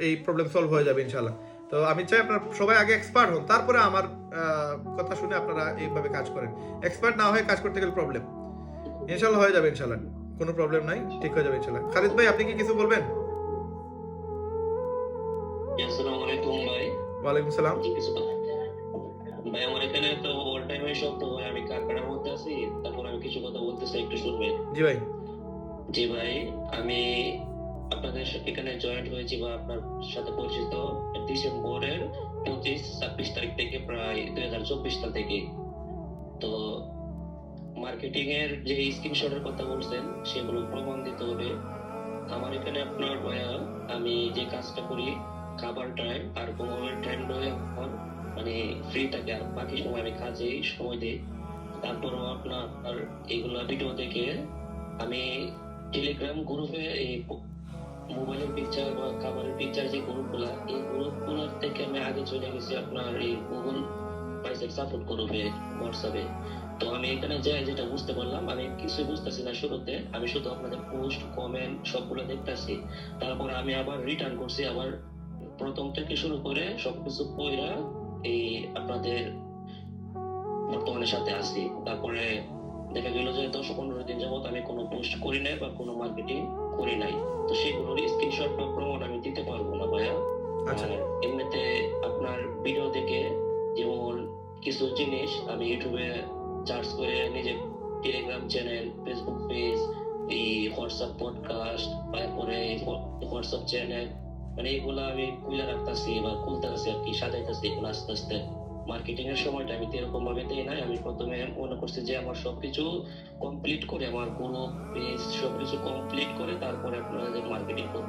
এই problem solve হয়ে যাবে ইনশাল্লাহ। তো আমি চাই আপনারা সবাই আগে এক্সপার্ট হন, তারপরে আমার কথা শুনে আপনারা এইভাবে কাজ করেন। এক্সপার্ট না হয়ে কাজ করতে গেলে প্রবলেম। ইনশাল্লাহ হয়ে যাবে, ইনশাল্লাহ কোনো প্রবলেম নাই, ঠিক হয়ে যাবে ইনশাল্লাহ। খালিদ ভাই, আপনি কি কিছু বলবেন? আসসালামু আলাইকুম ভাই। ওয়ালাইকুম সালাম। ভাই আমার এখানে তো ওভার টাইম এর শব্দ হয়, আমি কারখানার মধ্যে আছি, তারপর আমি কিছু কথা বলতে চাই, একটু শুনবেন। জি ভাই। জি ভাই, আমি আপনাদের এখানে জয়েন্ট হয়েছি বা আপনার সাথে পরিচিত ডিসেম্বরের 25-26 তারিখ থেকে, প্রায় 2024 সাল থেকে। তো মার্কেটিং এর যে স্ক্রিনশটের কথা বলছেন সেগুলো প্রমাণ দিতে হবে। আমার এখানে আপনার ভাইয়া, আমি যে কাজটা করি, খাবার টাইম আর ঘুমানোর টাইম রয়ে আমার মানে ফ্রি থাকে, আর বাকি সময় আমি কাজে সময় দিই। তারপরও আপনার এগুলা ভিডিও দেখে আমি টেলিগ্রাম গ্রুপে এই মোবাইলের পিকচার বা খাবারের পিকচার যে গ্রুপগুলা, এই গ্রুপগুলোর থেকে আমি আগে চলে গেছি আপনার এই গুগল পাইসের সাপোর্ট গ্রুপে, হোয়াটসঅ্যাপে। তো আমি এখানে যাই, যেটা বুঝতে পারলাম, আমি কিছুই বুঝতেছি না শুরুতে, আমি শুধু আপনাদের পোস্ট কমেন্ট সবগুলো দেখতেছি। তারপর আমি আবার রিটার্ন করছি, আবার প্রথম থেকে শুরু করে সবকিছু পড়া এই আপনাদের বর্তমানের সাথে আছি। তারপরে দেখা গেল যে 10-15 দিন যাবত আমি কোনো পোস্ট করি নাই বা কোনো মার্কেটিং করি নাই। তো সেগুলোর স্ক্রিনশট বা প্রমাণ আমি দিতে পারবো না ভাইয়া। আচ্ছা। আর এমনিতে আপনার ভিডিও দেখে, যেমন কিছু জিনিস আমি ইউটিউবে সার্চ করে নিজের টেলিগ্রাম চ্যানেল, ফেসবুক পেজ, এই হোয়াটসঅ্যাপ পডকাস্ট, তারপরে হোয়াটসঅ্যাপ চ্যানেল, মানে এগুলো আমি খুলে রাখতেছি বা খুলতেছি আর কি, সাজাইতেছি এগুলো আস্তে আস্তে। মার্কেটিং এর সময়টা আমি এরকম ভাবে দেই নাই। আমি প্রথমে মনে করছি যে আমার সবকিছু কমপ্লিট করে, আমার গ্রুপ পেজ সবকিছু কমপ্লিট করে তারপরে আপনাদের মার্কেটিং করব।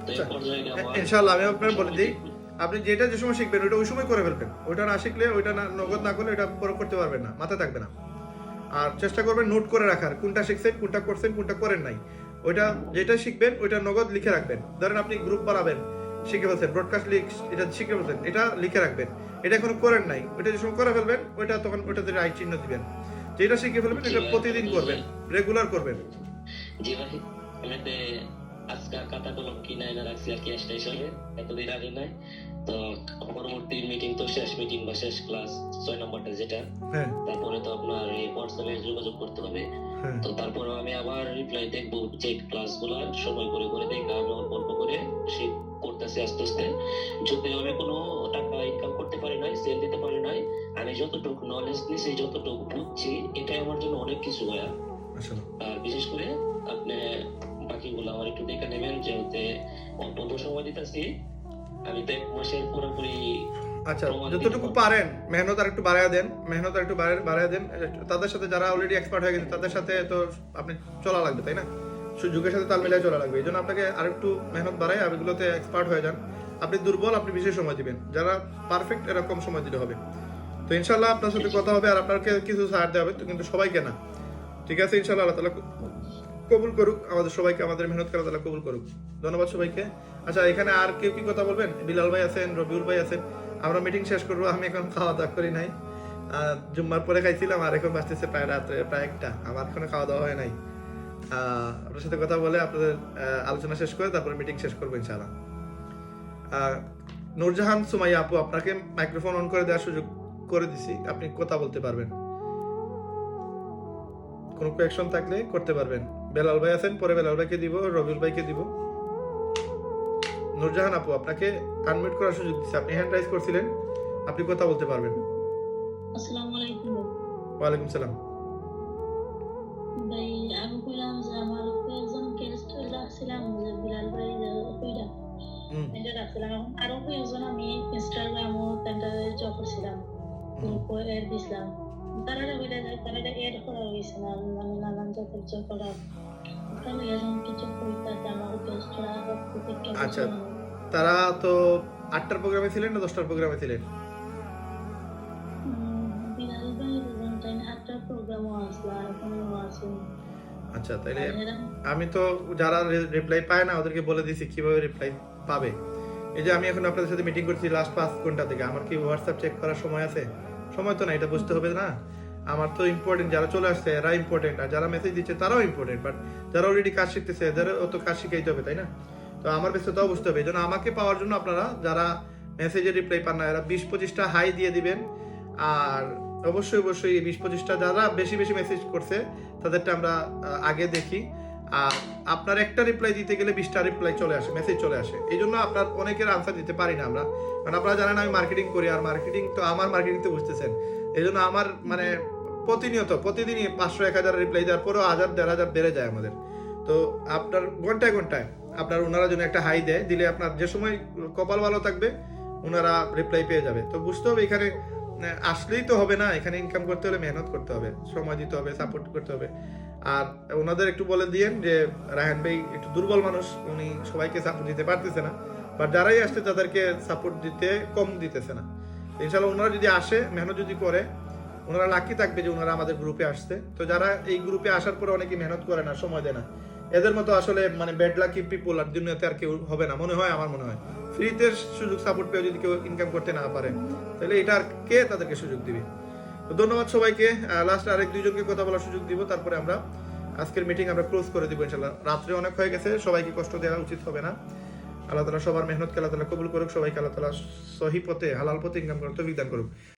তো এই পর্যায়ে আমার ইনশাআল্লাহ আমি আপনার বলে দিই, আপনি যেটা যে সময় শিখবেন ওইটা ওই সময় করে ফেলবেন। ওইটা না শিখলে, ওইটা না নগদ না করলে ওইটা পরে করতে পারবেন না, মাথায় থাকবে না। আর চেষ্টা করবেন নোট করে রাখার, কোনটা শিখছেন, কোনটা করছেন, কোনটা করেন নাই। ওইটা যেটা শিখবেন ওইটা নগদ লিখে রাখবেন। ধরেন আপনি গ্রুপ বানাবেন, শিখে ফেলছেন, ব্রডকাস্ট এটা শিখে ফেলছেন, এটা লিখে রাখবেন। এটা এখনো করেন নাই, ওইটা যে সময় করে ফেলবেন, ওইটা তখন ওইটাতে রাইট চিহ্ন দিবেন। যেটা শিখে ফেলবেন এটা প্রতিদিন করবেন, রেগুলার করবেন। জি ভাই, এমনিতে আজকে খাতা কলম কিনে এনে রাখছি আর কি, আসতে হিসাবে এতদিন আগে নাই। তো পরবর্তী মিটিং তো শেষ মিটিং বা শেষ ক্লাস 6 নম্বরটা যেটা, তারপরে তো আপনার এই হোয়াটসঅ্যাপে যোগাযোগ করতে হবে। তো তারপরে আমি আবার রিপ্লাই দেখবো, যে ক্লাসগুলো সময় করে করে দেখে আমি অল্প অল্প করে সে করতেছি আস্তে আস্তে। যদি আমি কোনো টাকা ইনকাম করতে পারি নাই, সেল দিতে পারি নাই, আমি যতটুকু নলেজ নিছি, যতটুকু বুঝছি, এটাই আমার জন্য অনেক কিছু ভাইয়া। আর বিশেষ করে আপনি বাকিগুলো আমার একটু দেখে নেবেন, যেহেতু অল্প সময় দিতেছি, আমি তো 1 মাসের পুরোপুরি। আচ্ছা, যতটুকু পারেন মেহনত আর একটু বাড়ায় দেন, মেহনত আর একটু বাড়ায় দেন। তাদের সাথে যারা অলরেডি এক্সপার্ট হয়ে গেছে তাদের সাথে তো আপনি চলা লাগবে, তাই না? যুগের সাথে তাল মিলিয়ে চলা লাগবে। এই জন্য আপনাকে আর একটু মেহনত বাড়ায় এগুলোতে এক্সপার্ট হয়ে যান। আপনি দুর্বল, আপনি বেশি সময় দিবেন, যারা পারফেক্ট এরকম সময় দিতে হবে। তো ইনশাল্লাহ আপনার সাথে কথা হবে, আর আপনাকে কিছু ছাড় দেওয়া হবে, কিন্তু সবাইকে না। ঠিক আছে, ইনশাল্লাহ আল্লাহ তাআলা কবুল করুক আমাদের সবাইকে, আমাদের মেহনত করে তাআলা কবুল করুক। ধন্যবাদ সবাইকে। আচ্ছা, এখানে আর কেউ কি কথা বলবেন? বিলাল ভাই আছেন, রবিউল ভাই আছেন। আমরা মিটিং শেষ করবো, আমি এখন খাওয়া দাওয়া করি নাই। জুম্মার পরে খাইছিলাম, আর এখন বাঁচতেছে প্রায় রাত্রে প্রায় 1টা, আমার এখনো খাওয়া দাওয়া হয় নাই। আপনার সাথে কথা বলে আপনাদের আলোচনা শেষ করে তারপরে মিটিং শেষ করবো ইনশাআল্লাহ। নূরজাহান সুমাইয়া আপু, আপনাকে মাইক্রোফোন অন করে দেওয়ার সুযোগ করে দিছি, আপনি কথা বলতে পারবেন, কোনো কোয়েকশন থাকলে করতে পারবেন। বেলাল ভাই আছেন, পরে বেলাল ভাইকে দিব, রবিউল ভাইকে দিব। নূরজাহান আপু, আপনাকে আনমিউট করার সুযোগ দিচ্ছি, আপনি হ্যান্ড রাইজ করছিলেন, আপনি কথা বলতে পারবেন। আসসালামু আলাইকুম। ওয়ালাইকুম সালাম। ভাই, আমি কইলাম যে আমার কয়েকজন গেস্ট রাখছিলাম, যে বিলাল ভাই কইরা এটা রাখছিলাম। এখন আরো কয়েকজন আমি ইনস্টাগ্রাম ও পেন্টারে জব করছিলাম, এড দিছিলাম, তারা কইরা যায়, তারা এড করা হয়েছে না, মানে নানান জাতের জব করা। তাহলে এখন কিছু কইতাছে আমার গেস্টরা। আচ্ছা, তারা তো 8টার প্রোগ্রামে ছিলেন না 10টার প্রোগ্রামে ছিলেন? বিলাল ভাই 8টার প্রোগ্রামও আসলা, এখনো আছে। আচ্ছা, তাইলে আমি তো যারা রিপ্লাই পায় না ওদেরকে বলে দিয়েছি কিভাবে রিপ্লাই পাবে। এই যে আমি এখন আপনাদের সাথে মিটিং করছি লাস্ট 5 ঘন্টা থেকে, আমার কি হোয়াটসঅ্যাপ চেক করার সময় আছে? সময় তো না, এটা বুঝতে হবে না। আমার তো ইম্পর্টেন্ট, যারা চলে আসছে এরা ইম্পর্টেন্ট, আর যারা মেসেজ দিচ্ছে তারাও ইম্পর্টেন্ট, বাট যারা অলরেডি কাজ শিখতেছে এদেরও তো কাজ শিখাইতে হবে, তাই না? তো আমার ব্যস্ততাও বুঝতে হবে, এই জন্য আমাকে পাওয়ার জন্য আপনারা যারা মেসেজে রিপ্লাই পান না এরা 20-25টা হাই দিয়ে দিবেন। আর অবশ্যই অবশ্যই এই 20-25টা যারা বেশি বেশি মেসেজ করছে তাদেরটা আমরা আগে দেখি। আর আপনার একটা রিপ্লাই দিতে গেলে 20টা রিপ্লাই চলে আসে, মেসেজ চলে আসে, এই জন্য আপনার অনেকের আনসার দিতে পারি না আমরা, কারণ আপনারা জানেন আমি মার্কেটিং করি, আর মার্কেটিং তো আমার মার্কেটিং তো বুঝতেছেন, এই জন্য আমার মানে প্রতিদিনই 500-1000 রিপ্লাই দেওয়ার পরেও 1000-1500 বেড়ে যায় আমাদের। তো আপনার ঘন্টায় ঘন্টায় আপনার ওনারা জন্য একটা হাই দেয়, দিলে আপনার যে সময় কপাল ভালো থাকবে ওনারা রিপ্লাই পেয়ে যাবে। তো বুঝতে হবে এখানে আসলেই তো হবে না, এখানে ইনকাম করতে হলে মেহনত করতে হবে, সময় দিতে হবে, সাপোর্ট করতে হবে। আর ওনাদের একটু বলে দিয়েন যে রায়হান ভাই একটু দুর্বল মানুষ, উনি সবাইকে সাপোর্ট দিতে পারতেছে না, বাট যারাই আসছে তাদেরকে সাপোর্ট দিতে কম দিতেছে না। ইনশাল্লাহ ওনারা যদি আসে, মেহনত যদি করে, ওনারা লাকি থাকবে যে ওনারা আমাদের গ্রুপে আসছে। তো যারা এই গ্রুপে আসার পরে অনেকে মেহনত করে না, সময় দেয় না, এদের মতো আসলে মানে ব্যাড লাকি পিপল আর দুনিয়াতে আর কেউ হবে না মনে হয়, আমার মনে হয়। ফ্রিতে সুযোগ সাপোর্ট পেয়ে যদি কেউ ইনকাম করতে না পারে তাহলে এটা আর কে তাদেরকে সুযোগ দিবে। তো ধন্যবাদ সবাইকে। লাস্ট আরেক দুইজনকে কথা বলার সুযোগ দিব, তারপরে আমরা আজকের মিটিং আমরা ক্লোজ করে দিব ইনশাল্লাহ। রাত্রে অনেক হয়ে গেছে, সবাইকে কষ্ট দেওয়া উচিত হবে না। আল্লাহ তাআলা সবার মেহনতকে আল্লাহ তাআলা কবুল করুক, সবাইকে আল্লাহ তাআলা সহি পথে হালাল পথে ইনকাম করার তৌফিক দান করুক।